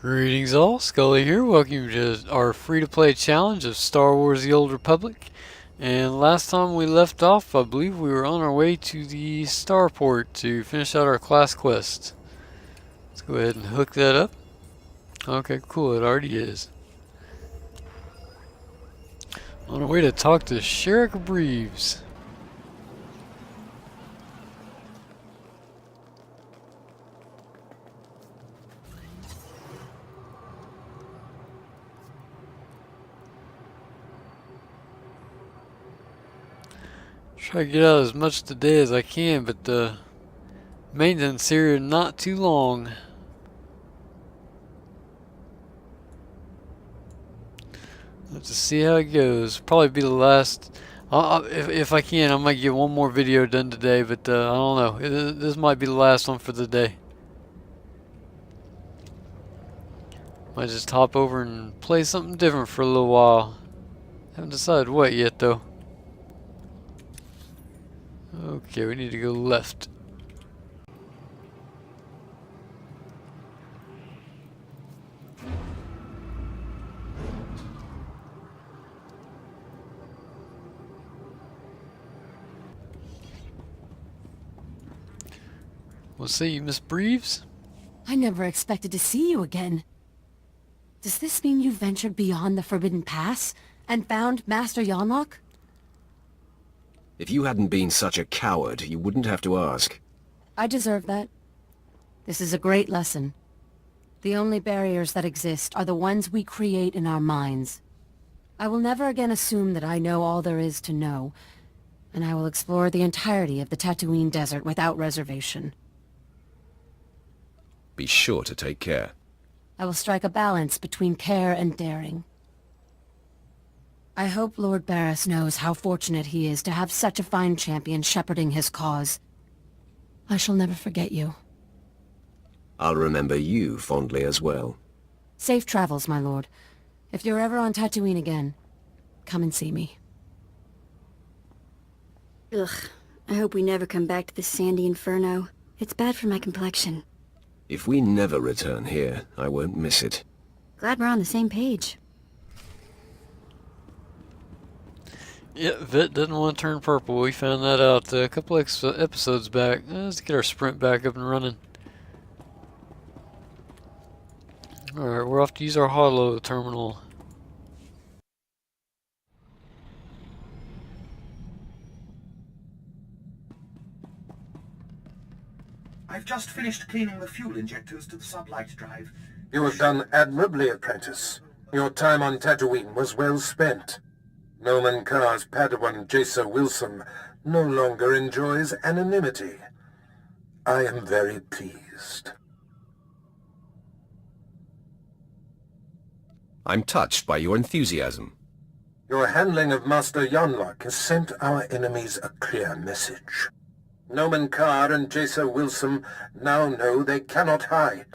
Greetings all, Scully here. Welcome to our free-to-play challenge of Star Wars The Old Republic. And last time we left off, I believe we were on our way to the starport to finish out our class quest. Let's go ahead and hook that up. Okay, cool, it already is. On our way to talk to Sherrick Breeves. Try to get out as much today as I can, but the maintenance here not too long. Let's just see how it goes. Probably be the last. If I can, I might get one more video done today, but I don't know. This might be the last one for the day. Might just hop over and play something different for a little while. Haven't decided what yet, though. Okay, we need to go left. We'll see you, Miss Breeves. I never expected to see you again. Does this mean you ventured beyond the Forbidden Pass and found Master Yonlock? If you hadn't been such a coward, you wouldn't have to ask. I deserve that. This is a great lesson. The only barriers that exist are the ones we create in our minds. I will never again assume that I know all there is to know, and I will explore the entirety of the Tatooine Desert without reservation. Be sure to take care. I will strike a balance between care and daring. I hope Lord Barris knows how fortunate he is to have such a fine champion shepherding his cause. I shall never forget you. I'll remember you fondly as well. Safe travels, my lord. If you're ever on Tatooine again, come and see me. Ugh, I hope we never come back to this sandy inferno. It's bad for my complexion. If we never return here, I won't miss it. Glad we're on the same page. Yeah, Vit doesn't want to turn purple. We found that out a couple episodes back. Let's get our sprint back up and running. Alright, we're off to use our holo terminal. I've just finished cleaning the fuel injectors to the sublight drive. You have done admirably, apprentice. Your time on Tatooine was well spent. Noman Carr's Padawan Jacer Wilson no longer enjoys anonymity. I am very pleased. I'm touched by your enthusiasm. Your handling of Master Yonlock has sent our enemies a clear message. Noman Carr and Jacer Wilson now know they cannot hide.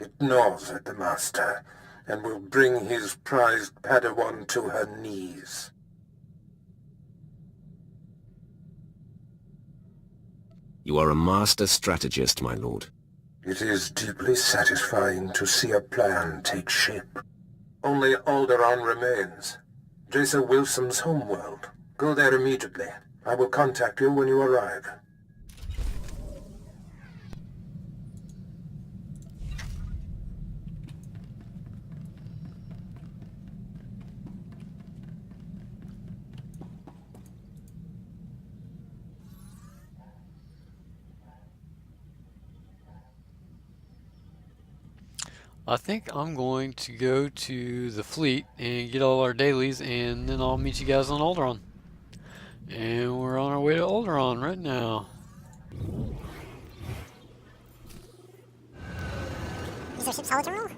It gnaws at the Master, and will bring his prized Padawan to her knees. You are a master strategist, my lord. It is deeply satisfying to see a plan take shape. Only Alderaan remains. Jacer Wilson's homeworld. Go there immediately. I will contact you when you arrive. I think I'm going to go to the fleet and get all our dailies, and then I'll meet you guys on Alderaan. And we're on our way to Alderaan right now. Is our ship's holo terminal?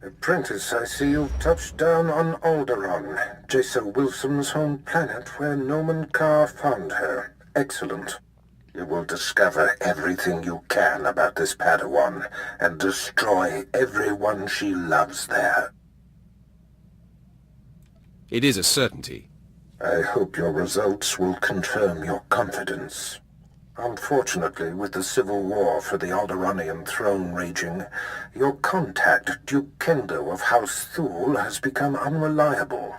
Apprentice, I see you've touched down on Alderaan, Jacer Wilson's home planet where Noman Carr found her. Excellent. You will discover everything you can about this Padawan and destroy everyone she loves there. It is a certainty. I hope your results will confirm your confidence. Unfortunately, with the civil war for the Alderaanian throne raging, your contact, Duke Kendo of House Thul, has become unreliable.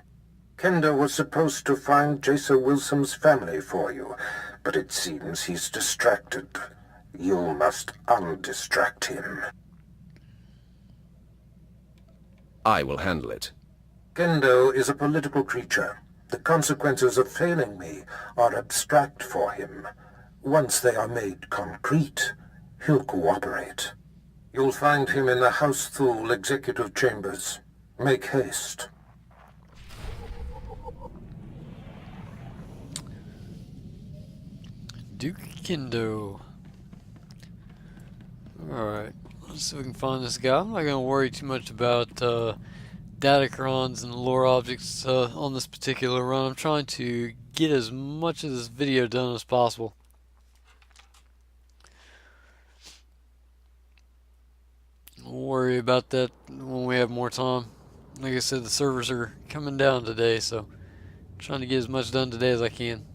Kendo was supposed to find Jason Wilson's family for you, but it seems he's distracted. You must undistract him. I will handle it. Kendo is a political creature. The consequences of failing me are abstract for him. Once they are made concrete, he'll cooperate. You'll find him in the House Thul executive chambers. Make haste. Duke Kendo. Alright, let's see if we can find this guy. I'm not going to worry too much about datacrons and lore objects on this particular run. I'm trying to get as much of this video done as possible. We'll worry about that when we have more time. Like I said, the servers are coming down today, so I'm trying to get as much done today as I can.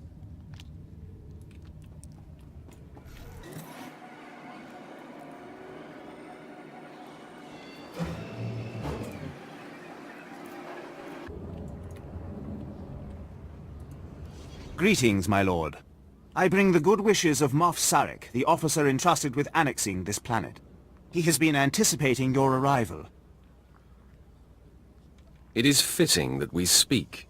Greetings, my lord. I bring the good wishes of Moff Sarek, the officer entrusted with annexing this planet. He has been anticipating your arrival. It is fitting that we speak.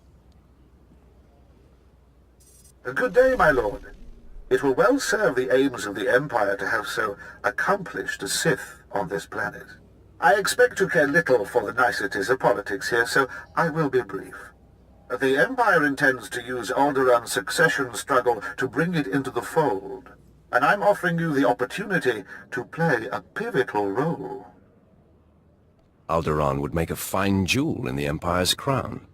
A good day, my lord. It will well serve the aims of the Empire to have so accomplished a Sith on this planet. I expect to care little for the niceties of politics here, so I will be brief. The Empire intends to use Alderaan's succession struggle to bring it into the fold, and I'm offering you the opportunity to play a pivotal role. Alderaan would make a fine jewel in the Empire's crown.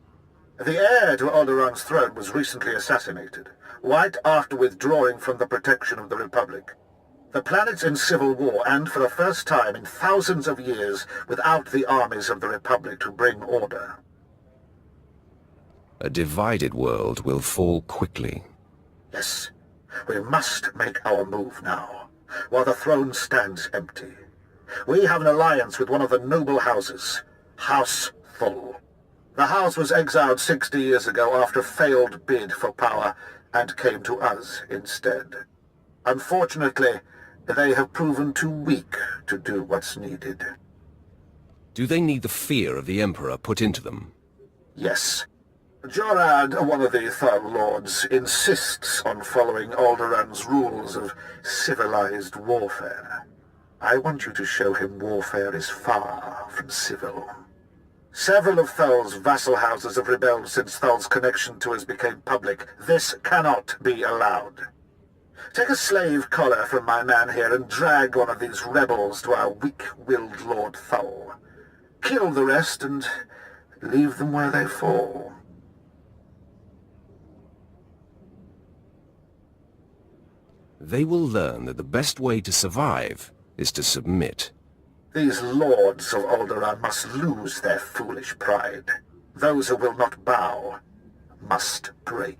The heir to Alderaan's throne was recently assassinated, right after withdrawing from the protection of the Republic. The planet's in civil war, and for the first time in thousands of years, without the armies of the Republic to bring order. A divided world will fall quickly. Yes, we must make our move now, while the throne stands empty. We have an alliance with one of the noble houses, House Thul. The house was exiled 60 years ago after a failed bid for power, and came to us instead. Unfortunately, they have proven too weak to do what's needed. Do they need the fear of the Emperor put into them? Yes. Jorad, one of the Thul Lords, insists on following Alderaan's rules of civilized warfare. I want you to show him warfare is far from civil. Several of Thul's vassal houses have rebelled since Thul's connection to us became public. This cannot be allowed. Take a slave collar from my man here and drag one of these rebels to our weak-willed Lord Thul. Kill the rest and leave them where they fall. They will learn that the best way to survive is to submit. These lords of Alderaan must lose their foolish pride. Those who will not bow must break.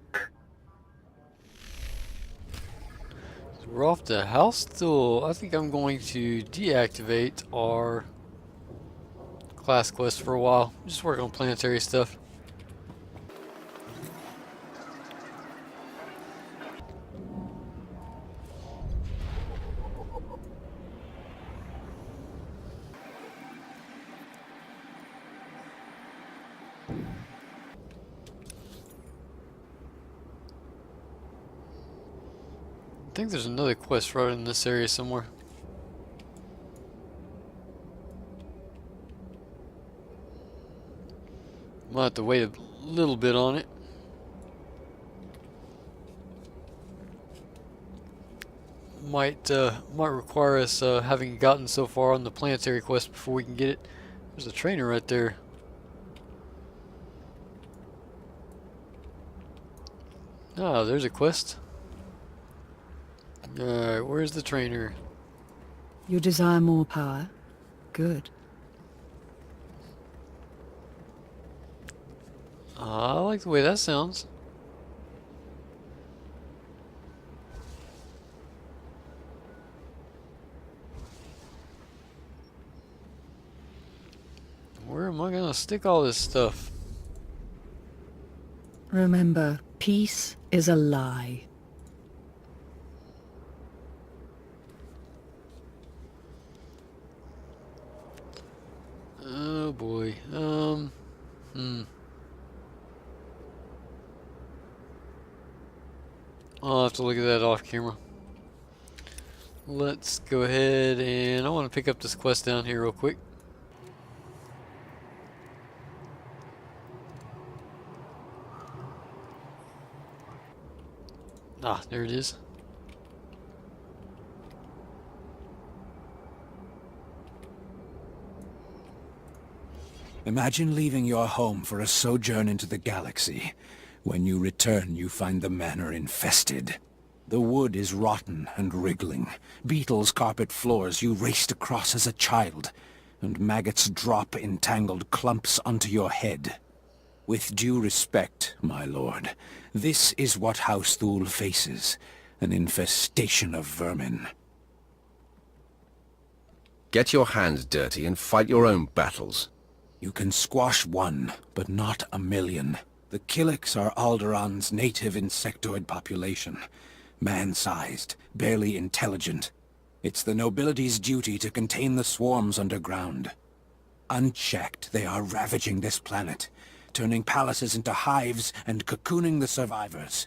So we're off to House Thul. I think I'm going to deactivate our class quest for a while. Just work on planetary stuff. I think there's another quest right in this area somewhere. Might have to wait a little bit on it. Might require us having gotten so far on the planetary quest before we can get it. There's a trainer right there. Ah, there's a quest. Alright, where's the trainer? You desire more power? Good. I like the way that sounds. am I gonna stick all this stuff? Remember, peace is a lie. Oh boy. I'll have to look at that off camera. Let's go ahead and I want to pick up this quest down here real quick. Ah, there it is. Imagine leaving your home for a sojourn into the galaxy. When you return, you find the manor infested. The wood is rotten and wriggling. Beetles carpet floors you raced across as a child, and maggots drop in tangled clumps onto your head. With due respect, my lord, this is what House Thul faces, an infestation of vermin. Get your hands dirty and fight your own battles. You can squash one, but not a million. The Killiks are Alderaan's native insectoid population. Man-sized, barely intelligent. It's the nobility's duty to contain the swarms underground. Unchecked, they are ravaging this planet, turning palaces into hives and cocooning the survivors.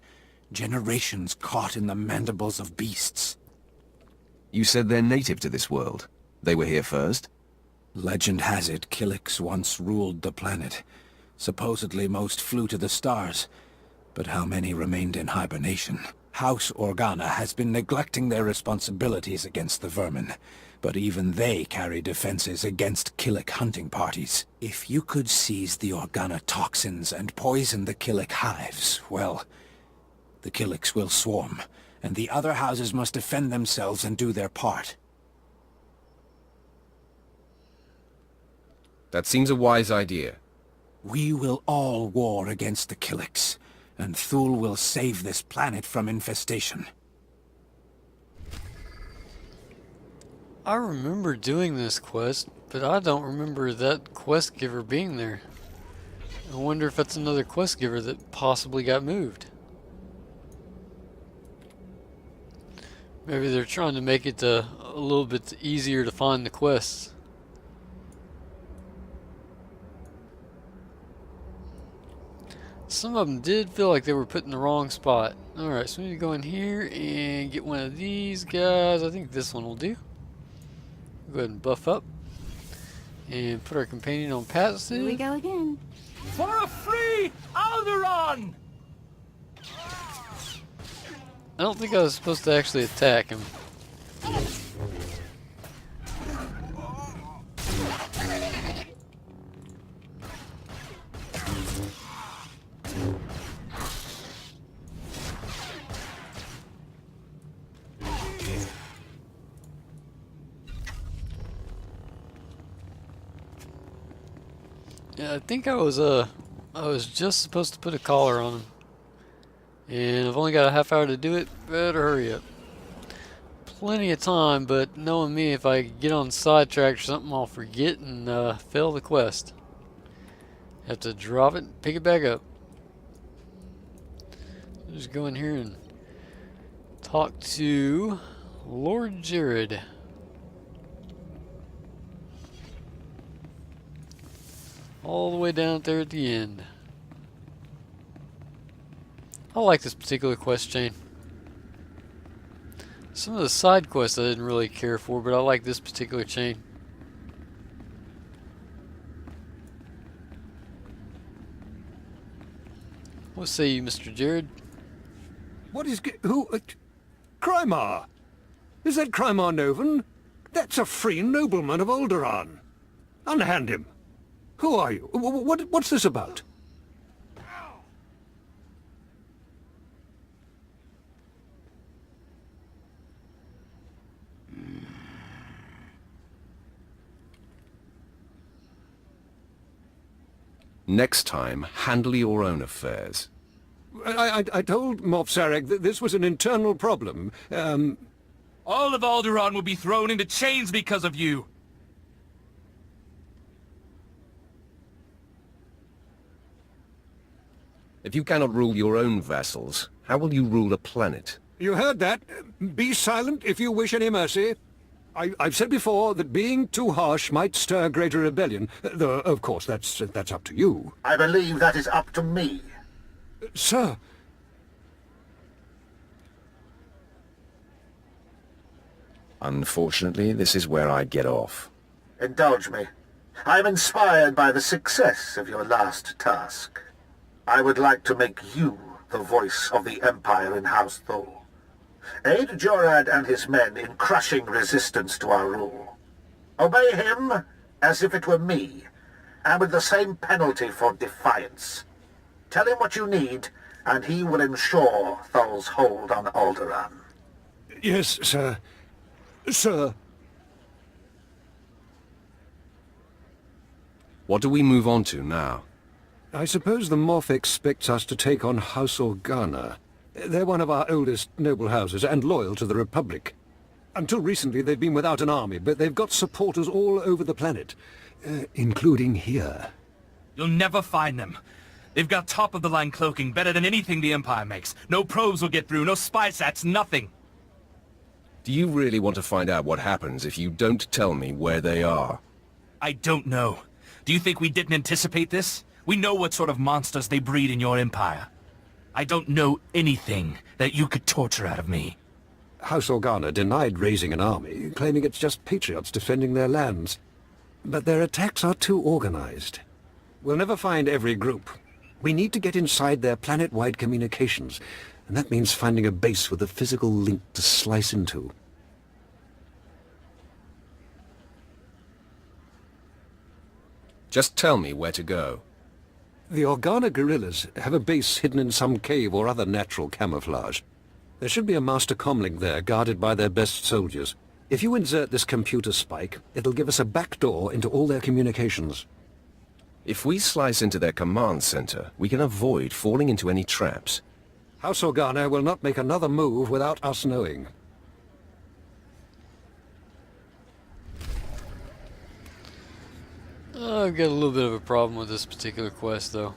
Generations caught in the mandibles of beasts. You said they're native to this world. They were here first? Legend has it Killiks once ruled the planet. Supposedly most flew to the stars, but how many remained in hibernation? House Organa has been neglecting their responsibilities against the vermin, but even they carry defenses against Killik hunting parties. If you could seize the Organa toxins and poison the Killik hives, well, the Killiks will swarm, and the other houses must defend themselves and do their part. That seems a wise idea. We will all war against the Killiks, and Thul will save this planet from infestation. I remember doing this quest, but I don't remember that quest giver being there. I wonder if that's another quest giver that possibly got moved. Maybe they're trying to make it a little bit easier to find the quests. Some of them did feel like they were put in the wrong spot. Alright, so we need to go in here and get one of these guys. I think this one will do. Go ahead and buff up. And put our companion on passive. Here we go again. For a free Alderaan! I don't think I was supposed to actually attack him. Yeah, I think I was just supposed to put a collar on him. And I've only got a half hour to do it. Better hurry up. Plenty of time, but knowing me, if I get on sidetrack or something, I'll forget and fail the quest. Have to drop it and pick it back up. Just go in here and talk to Lord Jared. All the way down there at the end. I like this particular quest chain. Some of the side quests I didn't really care for, but I like this particular chain. What say you, Mr. Jared? What is... who... Crymar? Is that Crymar Novan? That's a free nobleman of Alderaan. Unhand him. Who are you? What's this about? Next time, handle your own affairs. I told Moff Sarek that this was an internal problem. All of Alderaan will be thrown into chains because of you. If you cannot rule your own vassals, how will you rule a planet? You heard that. Be silent if you wish any mercy. I've said before that being too harsh might stir greater rebellion, though, of course, that's up to you. I believe that is up to me. Sir. Unfortunately, this is where I get off. Indulge me. I am inspired by the success of your last task. I would like to make you the voice of the Empire in House Thul. Aid Jorad and his men in crushing resistance to our rule. Obey him as if it were me, and with the same penalty for defiance. Tell him what you need, and he will ensure Thul's hold on Alderaan. Yes, sir. Sir. What do we move on to now? I suppose the Moff expects us to take on House Organa. They're one of our oldest noble houses and loyal to the Republic. Until recently they've been without an army, but they've got supporters all over the planet, including here. You'll never find them. They've got top-of-the-line cloaking, better than anything the Empire makes. No probes will get through, no spy sats, nothing. Do you really want to find out what happens if you don't tell me where they are? I don't know. Do you think we didn't anticipate this? We know what sort of monsters they breed in your Empire. I don't know anything that you could torture out of me. House Organa denied raising an army, claiming it's just patriots defending their lands. But their attacks are too organized. We'll never find every group. We need to get inside their planet-wide communications, and that means finding a base with a physical link to slice into. Just tell me where to go. The Organa guerrillas have a base hidden in some cave or other natural camouflage. There should be a master comlink there, guarded by their best soldiers. If you insert this computer spike, it'll give us a back door into all their communications. If we slice into their command center, we can avoid falling into any traps. House Organa will not make another move without us knowing. I've got a little bit of a problem with this particular quest, though.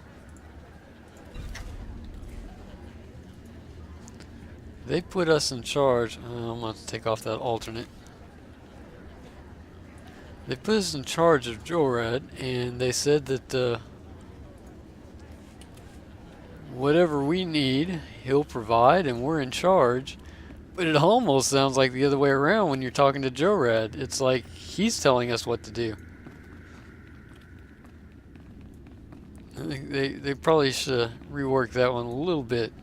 They put us in charge. I'm going to take off that alternate. They put us in charge of Jorad, and they said that whatever we need, he'll provide, and we're in charge. But it almost sounds like the other way around when you're talking to Jorad. It's like he's telling us what to do. I think they probably should rework that one a little bit.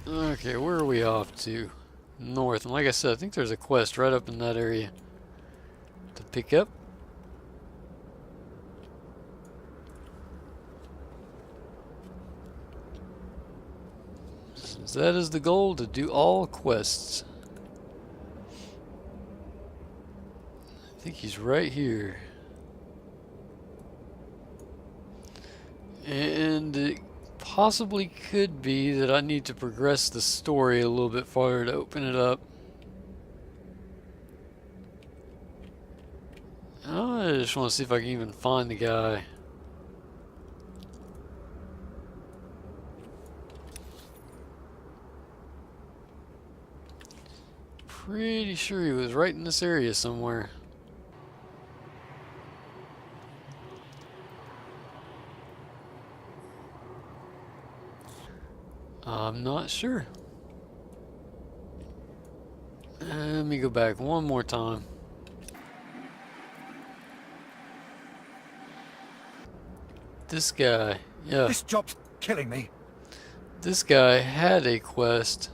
Okay, where are we off to? North. And like I said, I think there's a quest right up in that area to pick up. Since that is the goal, to do all quests. I think he's right here. And it possibly could be that I need to progress the story a little bit farther to open it up. I just want to see if I can even find the guy. Pretty sure he was right in this area somewhere. I'm not sure. Let me go back one more time. This guy, yeah. This job's killing me. This guy had a quest.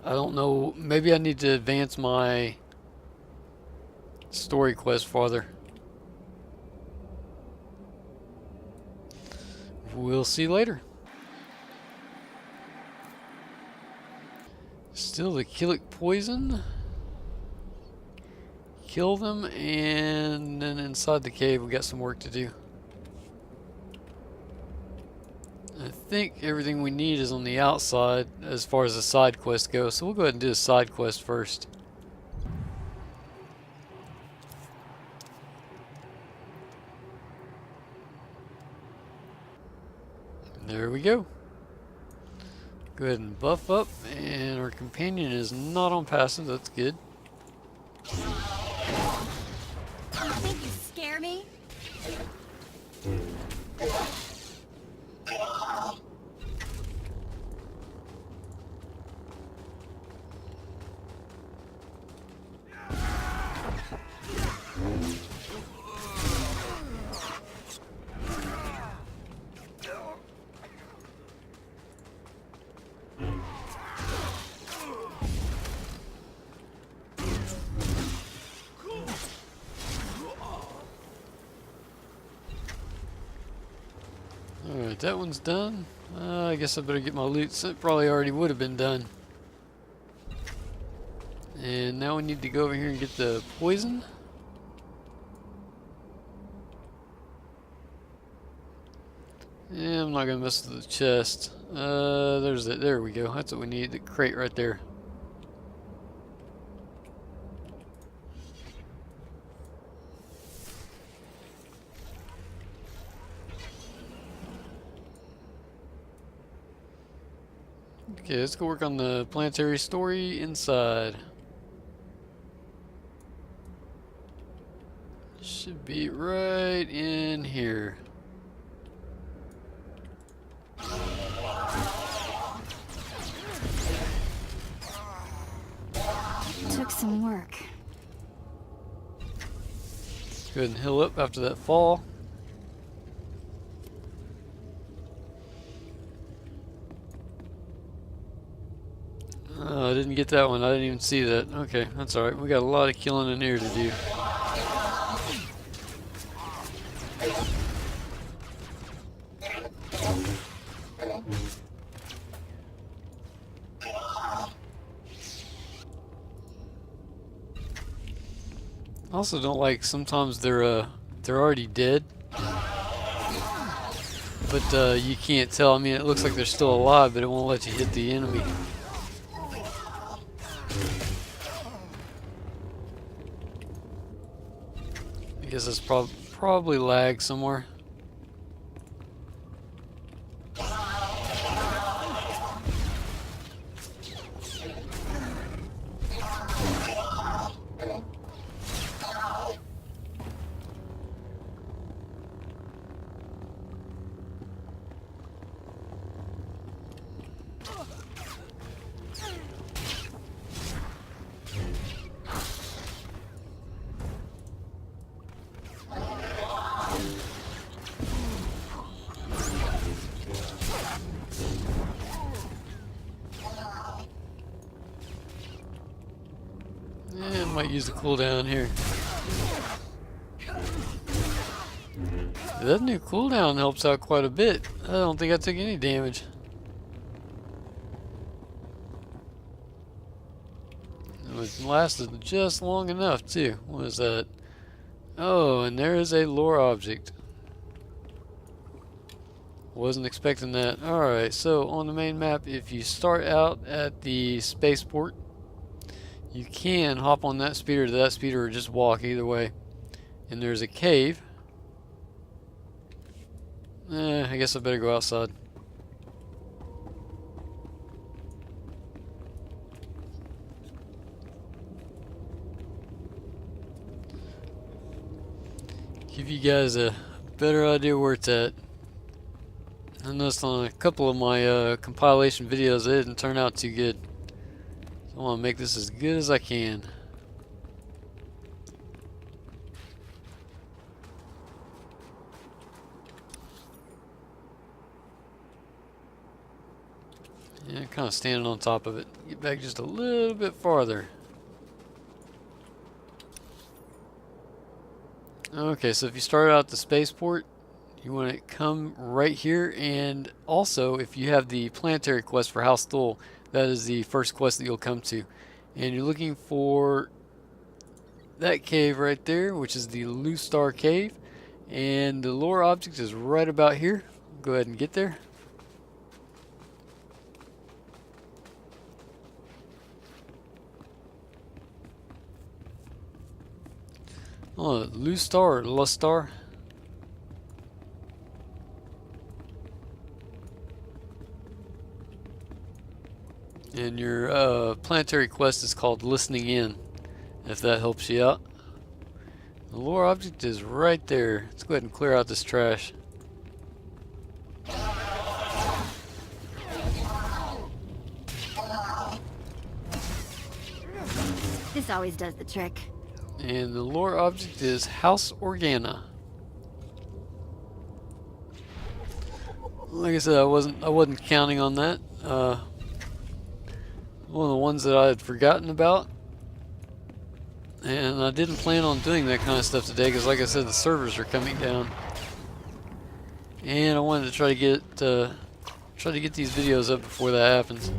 I don't know, maybe I need to advance my story quest farther. We'll see later. Still the Killik poison. Kill them, and then inside the cave we got some work to do. I think everything we need is on the outside as far as the side quest goes, so we'll go ahead and do the side quest first. There we go. Go ahead and buff up, and our companion is not on passive. That's good. Think you scare me? Alright, that one's done. I guess I better get my loot. So it probably already would have been done. And now we need to go over here and get the poison. Yeah, I'm not gonna mess with the chest. There's it. There we go. That's what we need. The crate right there. Okay, let's go work on the Planetary story inside. Should be right in here. Took some work. Go ahead and heal up after that fall. Oh, I didn't get that one. I didn't even see that. Okay, that's alright. We got a lot of killing in here to do. I also don't like sometimes they're already dead, but you can't tell. I mean, it looks like they're still alive, but it won't let you hit the enemy. I guess it's probably lag somewhere. Yeah, might use the cooldown here. That new cooldown helps out quite a bit. I don't think I took any damage. It lasted just long enough too. What is that? Oh, and there is a lore object. Wasn't expecting that. Alright, so on the main map, if you start out at the spaceport, you can hop on that speeder to that speeder or just walk either way. And there's a cave. I guess I better go outside. Give you guys a better idea where it's at. I noticed on a couple of my compilation videos it didn't turn out too good. So I want to make this as good as I can. Yeah, kind of standing on top of it. Get back just a little bit farther. Okay, so if you start out at the spaceport, you want to come right here, and also if you have the Planetary quest for House Thul, that is the first quest that you'll come to. And you're looking for that cave right there, which is the Swtor cave, and the lore object is right about here. Go ahead and get there. Oh, Swtor or Lustar. And your planetary quest is called Listening In, if that helps you out. The lore object is right there. Let's go ahead and clear out this trash. This always does the trick. And the lore object is House Organa. Like I said, I wasn't counting on that. One of the ones that I had forgotten about. And I didn't plan on doing that kind of stuff today because, like I said, the servers are coming down. And I wanted to try to get these videos up before that happens.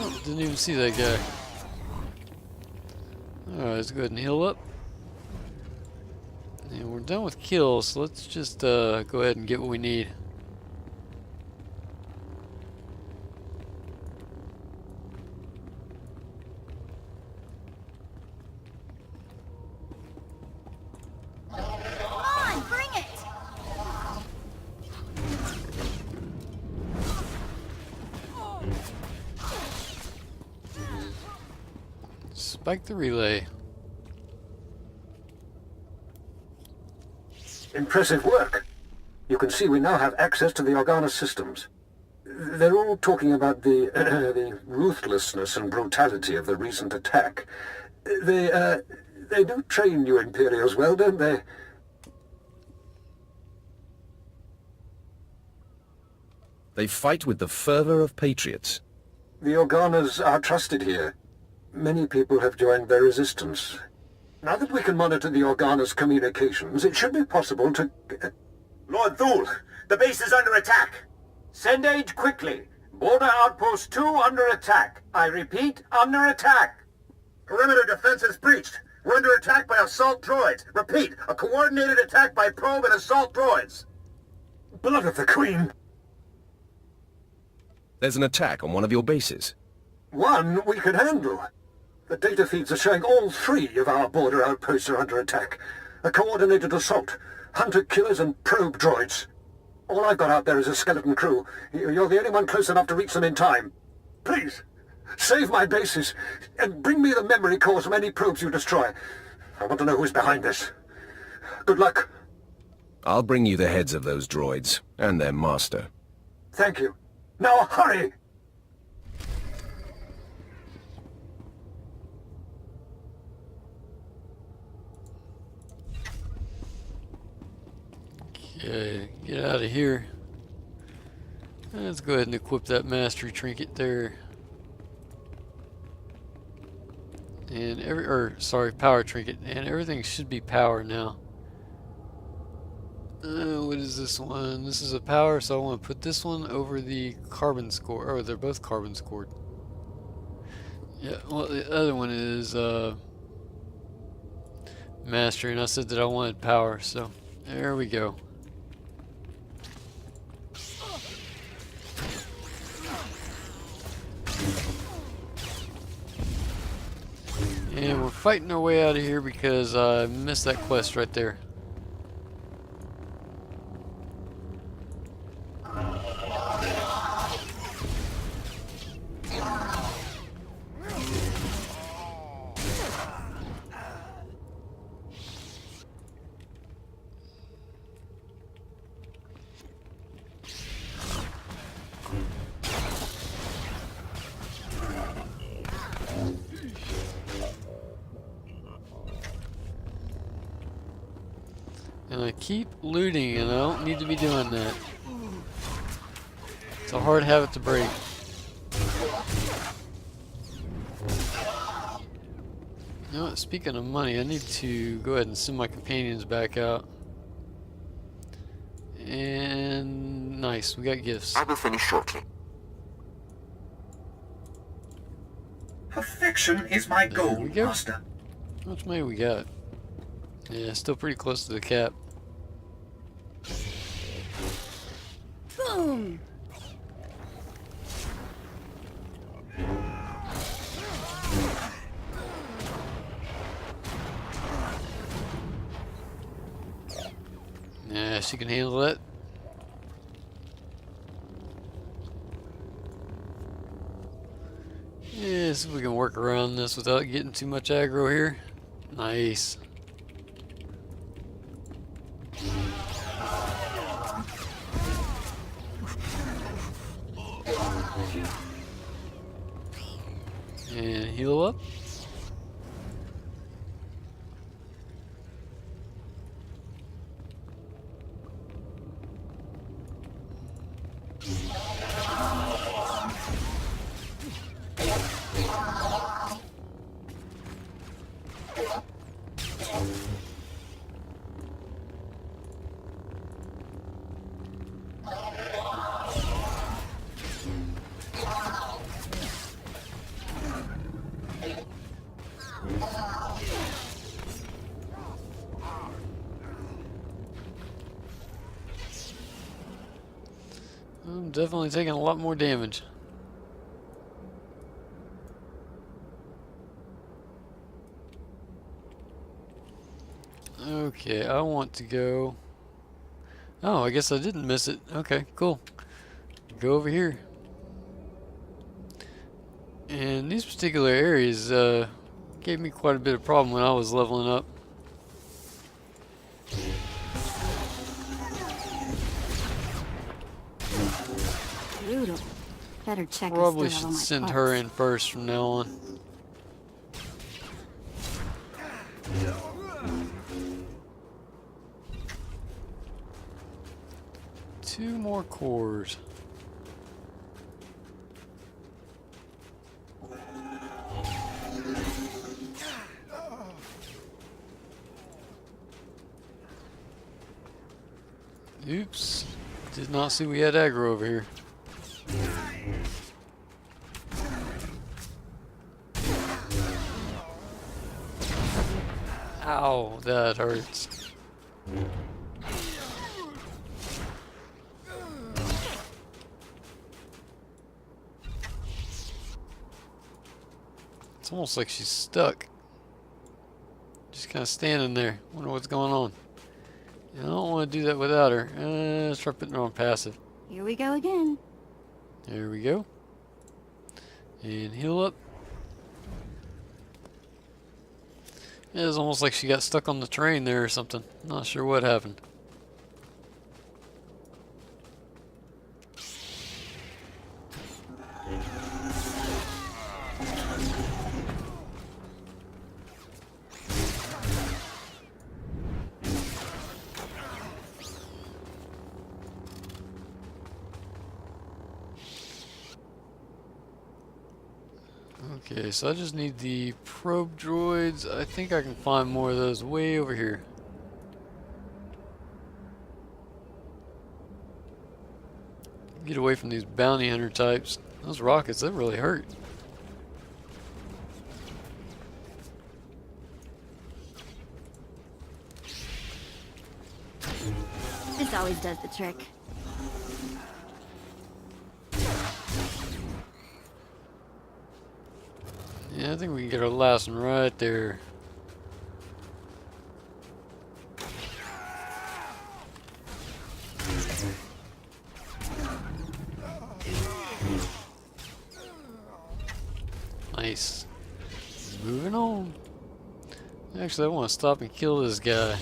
Oh, didn't even see that guy. Alright, let's go ahead and heal up. And we're done with kills, so let's just go ahead and get what we need. Spike the relay. Impressive work. You can see we now have access to the Organa systems. They're all talking about the ruthlessness and brutality of the recent attack. They do train you Imperials well, don't they? They fight with the fervor of patriots. The Organas are trusted here. Many people have joined their resistance. Now that we can monitor the Organa's communications, it should be possible to... Lord Thul, the base is under attack. Send aid quickly. Border Outpost 2 under attack. I repeat, under attack. Perimeter defenses breached. We're under attack by assault droids. Repeat, a coordinated attack by probe and assault droids. Blood of the Queen! There's an attack on one of your bases. One we could handle. The data feeds are showing all 3 of our border outposts are under attack. A coordinated assault, hunter-killers and probe droids. All I've got out there is a skeleton crew. You're the only one close enough to reach them in time. Please, save my bases, and bring me the memory cores from any probes you destroy. I want to know who's behind this. Good luck. I'll bring you the heads of those droids, and their master. Thank you. Now hurry! Okay, get out of here. Let's go ahead and equip that mastery trinket there. And power trinket. And everything should be power now. What is this one? This is a power, so I want to put this one over the carbon score. Oh, they're both carbon scored. Yeah, well, the other one is mastery, and I said that I wanted power, so there we go. And we're fighting our way out of here because I missed that quest right there. And I keep looting, and I don't need to be doing that. It's a hard habit to break. You know what, speaking of money, I need to go ahead and send my companions back out. And nice, we got gifts. I will finish shortly. Perfection is my goal, Master. How much money we got? Yeah, still pretty close to the cap. Boom! Yeah, she can handle that. Yeah, see if we can work around this without getting too much aggro here. Nice. And heal up. I'm definitely taking a lot more damage. Okay, I want to go... Oh, I guess I didn't miss it. Okay, cool. Go over here. And these particular areas gave me quite a bit of problem when I was leveling up. Brutal. Better check. Probably should send her in first from now on. Two more cores. Oops. Did not see we had aggro over here. Ow, that hurts. It's almost like she's stuck. Just kind of standing there. Wonder what's going on. I don't want to do that without her. Let's try putting her on passive. Here we go again. There we go. And heal up. It was almost like she got stuck on the train there or something. Not sure what happened. Okay, so I just need the probe droids. I think I can find more of those way over here. Get away from these bounty hunter types. Those rockets, that really hurt. This always does the trick. Yeah, I think we can get our last one right there. Nice. Moving on. Actually, I want to stop and kill this guy.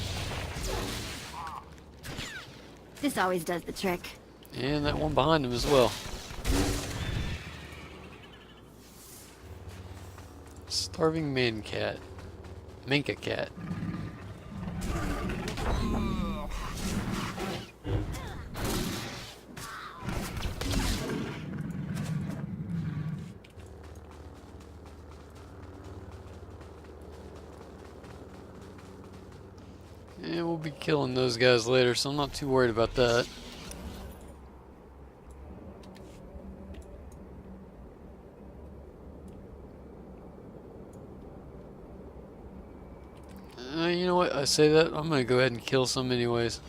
This always does the trick. And that one behind him as well. Starving man cat. Minka cat. And we'll be killing those guys later, so I'm not too worried about that. You know what? I say that, I'm gonna go ahead and kill some anyways.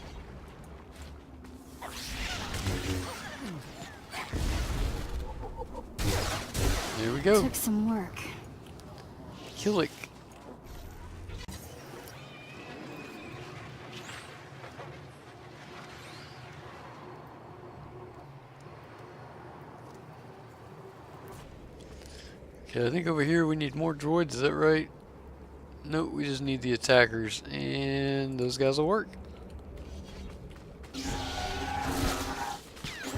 There we go. Took some work. Killik. Okay, I think over here we need more droids, is that right? Nope, we just need the attackers, and those guys will work. If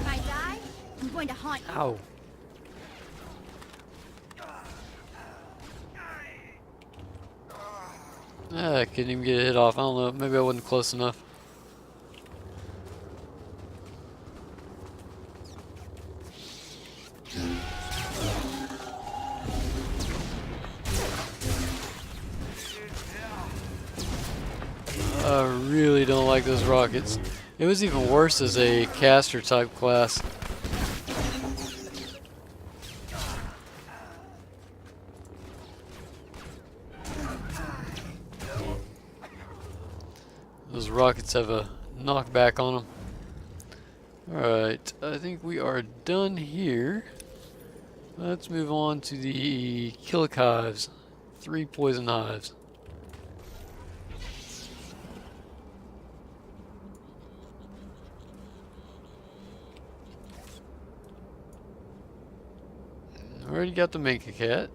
I die, I'm going to haunt you. Ow. I couldn't even get a hit off. I don't know, maybe I wasn't close enough. I really don't like those rockets. It was even worse as a caster type class. Those rockets have a knockback on them. Alright, I think we are done here. Let's move on to the Killik hives. 3 poison hives. Already got the Minka Cat.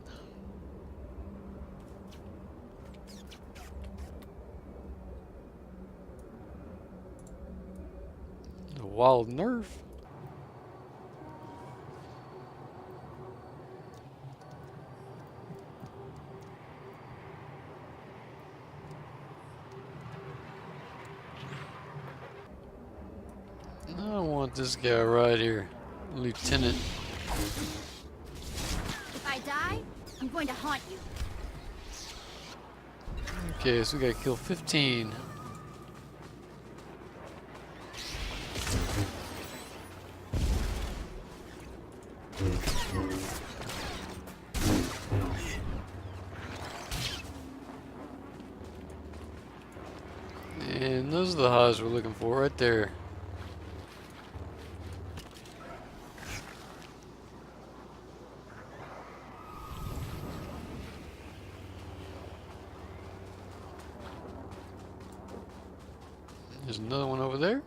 The Wild Nerf. I want this guy right here, Lieutenant. If I die, I'm going to haunt you. Okay, so we gotta kill 15. And those are the highs we're looking for right there. There's another one over there.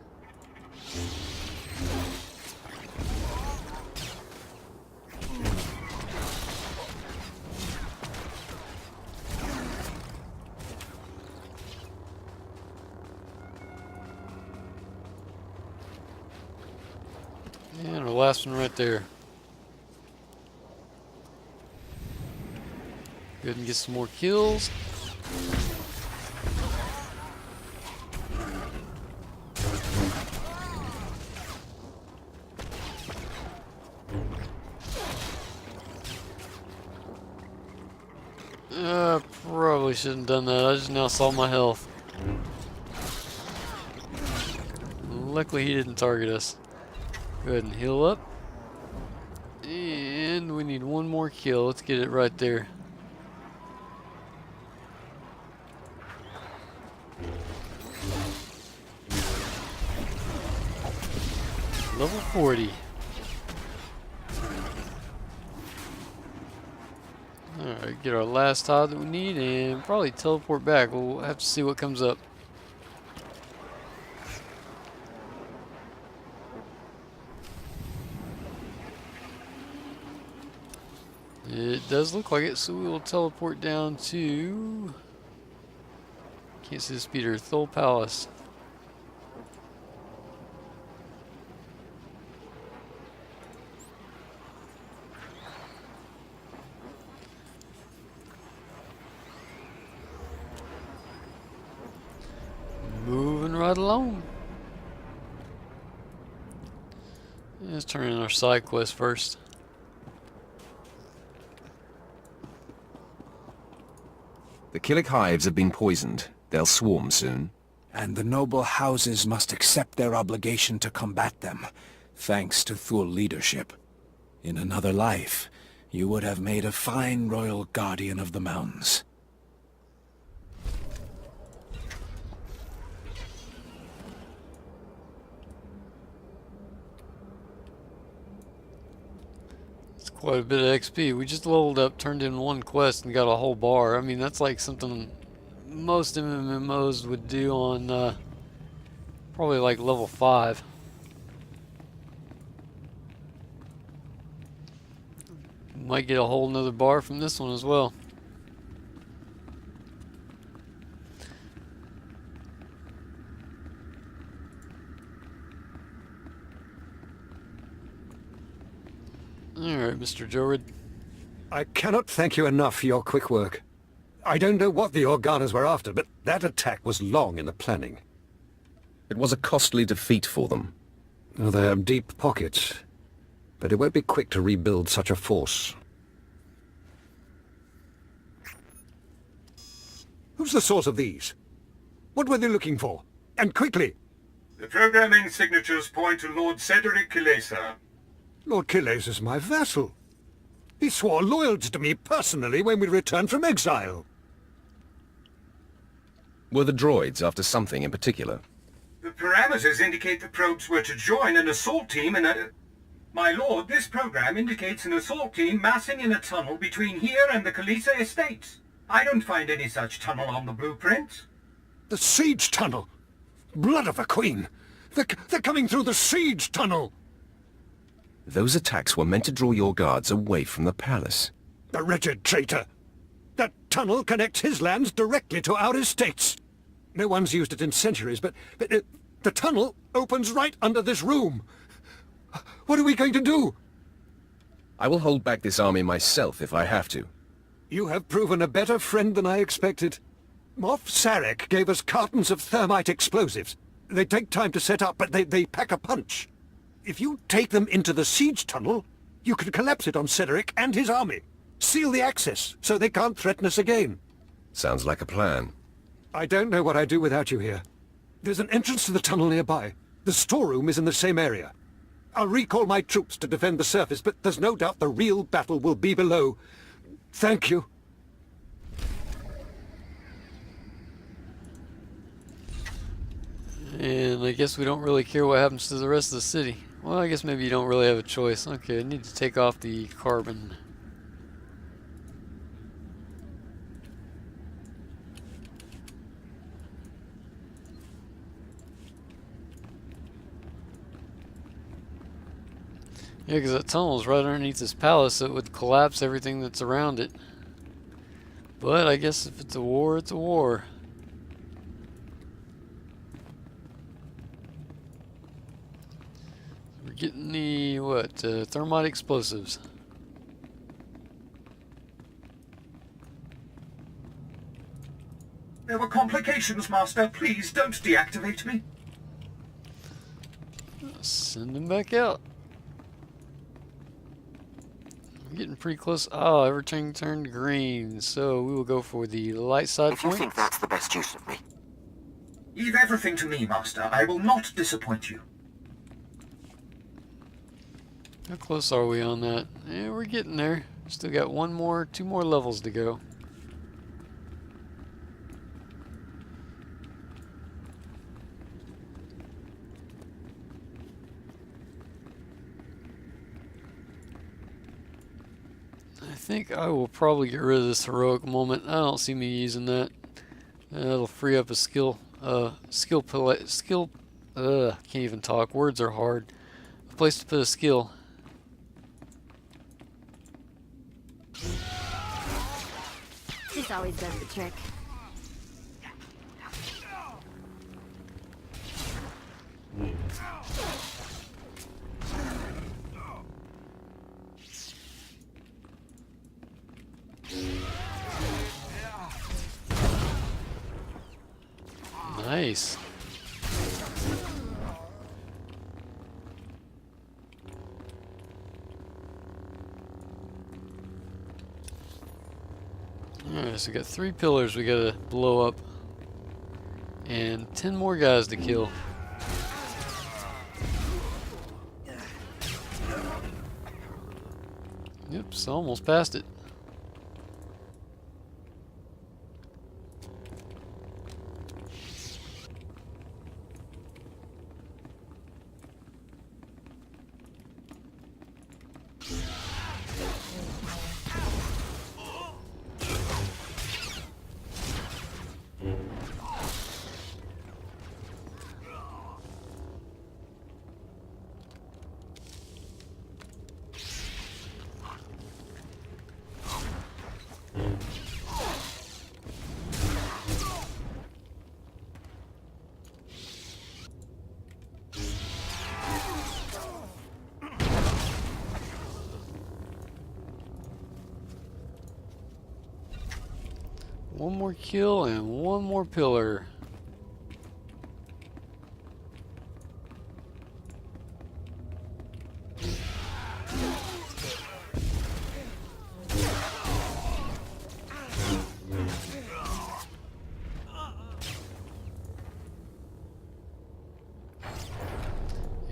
And our last one right there. Go ahead and get some more kills. Probably shouldn't have done that. I just now saw my health. Luckily he didn't target us. Go ahead and heal up. And we need one more kill. Let's get it right there. Level 40. Alright, get our last tile that we need and probably teleport back. We'll have to see what comes up. It does look like it, so we will teleport down to... Can't see the speeder. Thul Palace. Moving right along. Let's turn in our side quest first. The Killik hives have been poisoned. They'll swarm soon. and the noble houses must accept their obligation to combat them, thanks to Thul leadership. In another life, you would have made a fine royal guardian of the mountains. It's quite a bit of XP. We just leveled up, turned in one quest, and got a whole bar. I mean, that's like something most MMOs would do on probably like level 5. Might get a whole nother bar from this one as well. Alright, Mr. Jorid. I cannot thank you enough for your quick work. I don't know what the Organas were after, but that attack was long in the planning. It was a costly defeat for them. Well, they have deep pockets, but it won't be quick to rebuild such a force. Who's the source of these? What were they looking for? And quickly! The programming signatures point to Lord Cedric Killik. Lord Killik is my vassal. He swore loyalty to me personally when we returned from exile. Were the droids after something in particular? The parameters indicate the probes were to join an assault team in a... My lord, this program indicates an assault team massing in a tunnel between here and the Killik estates. I don't find any such tunnel on the blueprint. The siege tunnel! Blood of a queen! They're coming through the siege tunnel! Those attacks were meant to draw your guards away from the palace. The wretched traitor! That tunnel connects his lands directly to our estates. No one's used it in centuries, but the tunnel opens right under this room. What are we going to do? I will hold back this army myself if I have to. You have proven a better friend than I expected. Moff Sarek gave us cartons of thermite explosives. They take time to set up, but they pack a punch. If you take them into the siege tunnel, you can collapse it on Cedric and his army. Seal the access, so they can't threaten us again. Sounds like a plan. I don't know what I'd do without you here. There's an entrance to the tunnel nearby. The storeroom is in the same area. I'll recall my troops to defend the surface, but there's no doubt the real battle will be below. Thank you. And I guess we don't really care what happens to the rest of the city. Well, I guess maybe you don't really have a choice. Okay, I need to take off the carbon. Yeah, because that tunnel is right underneath this palace, so it would collapse everything that's around it. But I guess if it's a war, it's a war. We're getting the, what, thermite explosives. There were complications, Master. Please don't deactivate me. Send them back out. We're getting pretty close. Oh, everything turned green, so we will go for the light side If you point. think that's the best use of me. Leave everything to me, Master. I will not disappoint you. How close are we on that? Yeah, we're getting there. Still got two more levels to go. I think I will probably get rid of this heroic moment. I don't see me using that. That'll free up a can't even talk. Words are hard. A place to put a skill. This always does the trick. Nice. Alright, so we got 3 pillars we gotta blow up. And 10 more guys to kill. Oops, almost passed it. One more kill and one more pillar.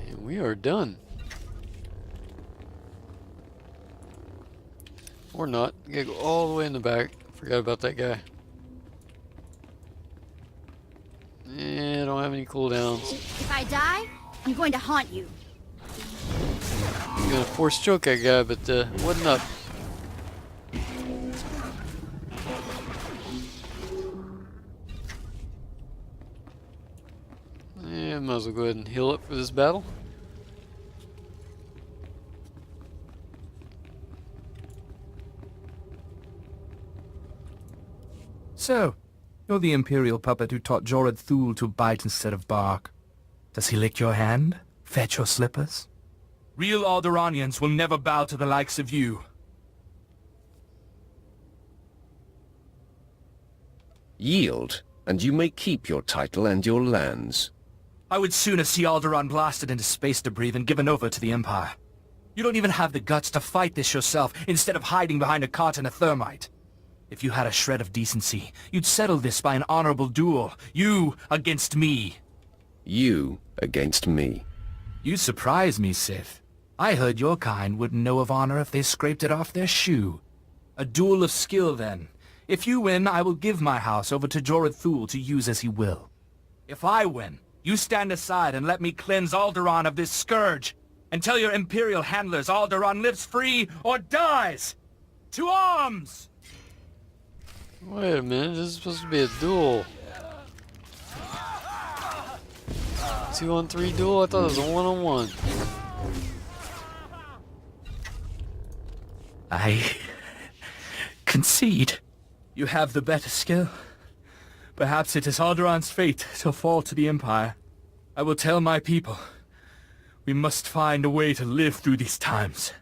And we are done. Or not. Gotta go all the way in the back. Forgot about that guy. I don't have any cooldowns. If I die, I'm going to haunt you. I'm gonna force choke that guy, but wasn't up. Yeah, might as well go ahead and heal up for this battle. So, you're the Imperial puppet who taught House Thul to bite instead of bark. Does he lick your hand? Fetch your slippers? Real Alderaanians will never bow to the likes of you. Yield, and you may keep your title and your lands. I would sooner see Alderaan blasted into space debris than given over to the Empire. You don't even have the guts to fight this yourself, instead of hiding behind a cart and a thermite. If you had a shred of decency, you'd settle this by an honorable duel. You against me. You against me. You surprise me, Sith. I heard your kind wouldn't know of honor if they scraped it off their shoe. A duel of skill, then. If you win, I will give my house over to House Thul to use as he will. If I win, you stand aside and let me cleanse Alderaan of this scourge, and tell your Imperial handlers Alderaan lives free or dies! To arms! Wait a minute, this is supposed to be a duel. 2-on-3 duel? I thought it was a 1-on-1. I concede. You have the better skill. Perhaps it is Alderaan's fate to fall to the Empire. I will tell my people. We must find a way to live through these times.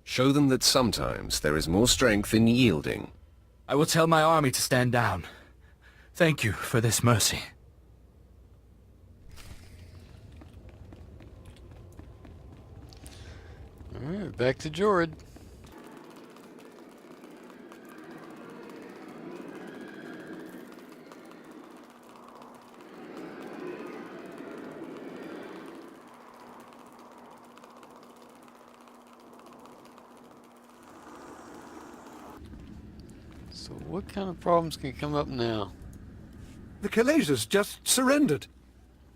Show them that sometimes there is more strength in yielding. I will tell my army to stand down. Thank you for this mercy. Alright, back to Jorad. So what kind of problems can come up now? The Killasers just surrendered.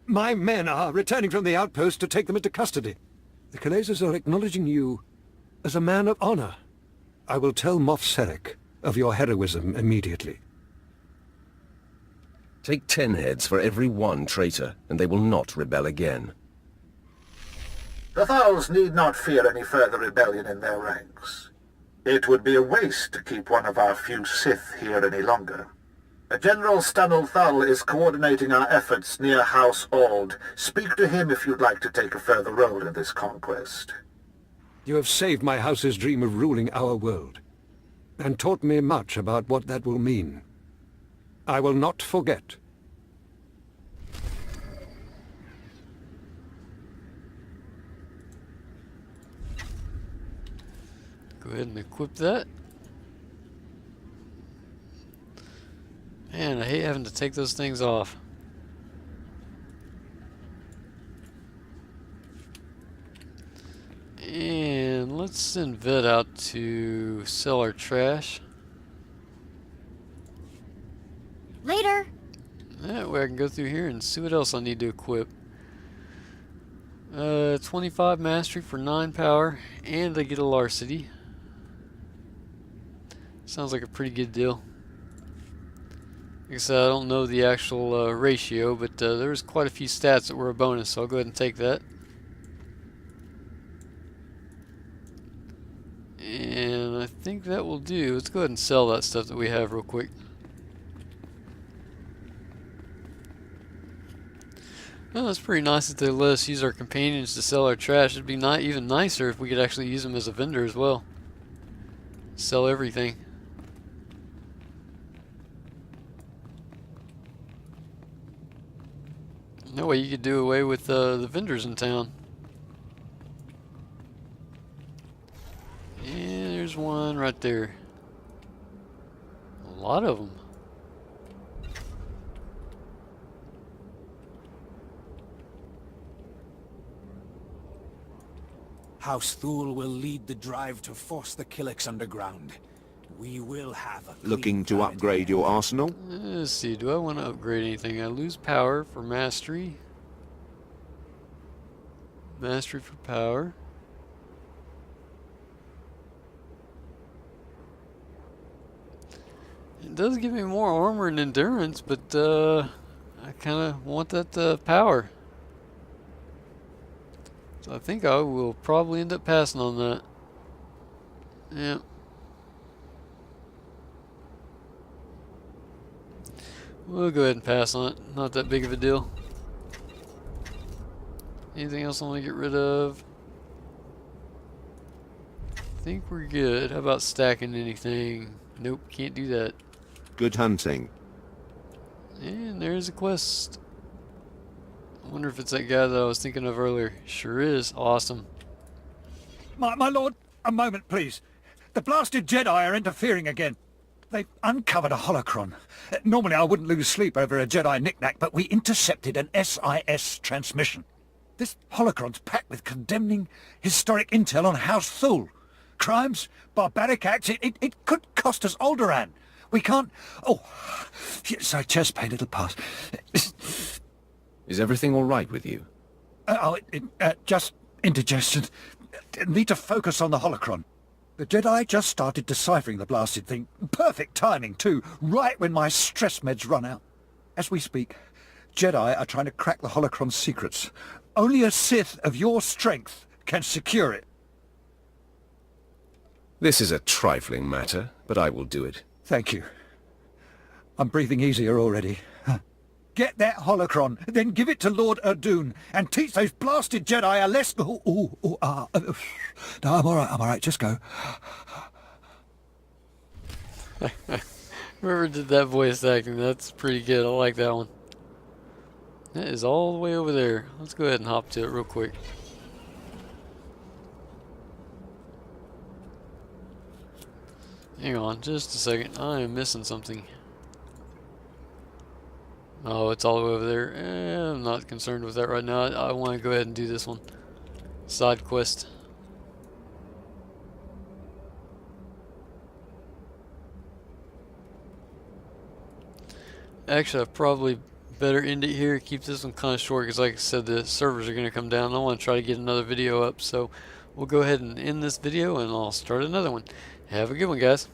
My men are returning from the outpost to take them into custody. The Killasers are acknowledging you as a man of honor. I will tell Moff Sarek of your heroism immediately. Take 10 heads for every one traitor, and they will not rebel again. The Thuls need not fear any further rebellion in their ranks. It would be a waste to keep one of our few Sith here any longer. General Untitled Thul is coordinating our efforts near House Ald. Speak to him if you'd like to take a further role in this conquest. You have saved my house's dream of ruling our world, and taught me much about what that will mean. I will not forget. Go ahead and equip that. Man, I hate having to take those things off. And let's send Vet out to sell our trash. Later. That way I can go through here and see what else I need to equip. 25 mastery for 9 power, and I get a larceny. Sounds like a pretty good deal. Like I said, I don't know the actual ratio, but there was quite a few stats that were a bonus, so I'll go ahead and take that. And I think that will do. Let's go ahead and sell that stuff that we have real quick. Well, that's pretty nice that they let us use our companions to sell our trash. It'd be even nicer if we could actually use them as a vendor as well. Sell everything. That way you could do away with the vendors in town. And there's one right there. A lot of them. House Thul will lead the drive to force the Killiks underground. We will have a Looking to upgrade your arsenal? Let's see, do I want to upgrade anything? I lose power for mastery. Mastery for power. It does give me more armor and endurance, but I kind of want that power. So I think I will probably end up passing on that. Yeah. We'll go ahead and pass on it. Not that big of a deal. Anything else I want to get rid of? I think we're good. How about stacking anything? Nope, can't do that. Good hunting. And there's a quest. I wonder if it's that guy that I was thinking of earlier. Sure is. Awesome. My lord, a moment, please. The blasted Jedi are interfering again. They've uncovered a holocron. Normally I wouldn't lose sleep over a Jedi knick-knack, but we intercepted an SIS transmission. This holocron's packed with condemning historic intel on House Thul. Crimes, barbaric acts, it could cost us Alderaan. We can't... Oh, sorry, chest pain, it'll pass. Is everything all right with you? Just indigestion. Need to focus on the holocron. The Jedi just started deciphering the blasted thing. Perfect timing, too, right when my stress meds run out. As we speak, Jedi are trying to crack the holocron's secrets. Only a Sith of your strength can secure it. This is a trifling matter, but I will do it. Thank you. I'm breathing easier already. Get that holocron, then give it to Lord Alderaan, and teach those blasted Jedi a lesson. No, I'm alright, just go. Whoever did that voice acting, that's pretty good. I like that one. That is all the way over there. Let's go ahead and hop to it real quick. Hang on just a second. I am missing something. Oh, it's all the way over there. I'm not concerned with that right now. I want to go ahead and do this one. Side quest. Actually, I probably better end it here. Keep this one kind of short because, like I said, the servers are going to come down. I want to try to get another video up. So we'll go ahead and end this video and I'll start another one. Have a good one, guys.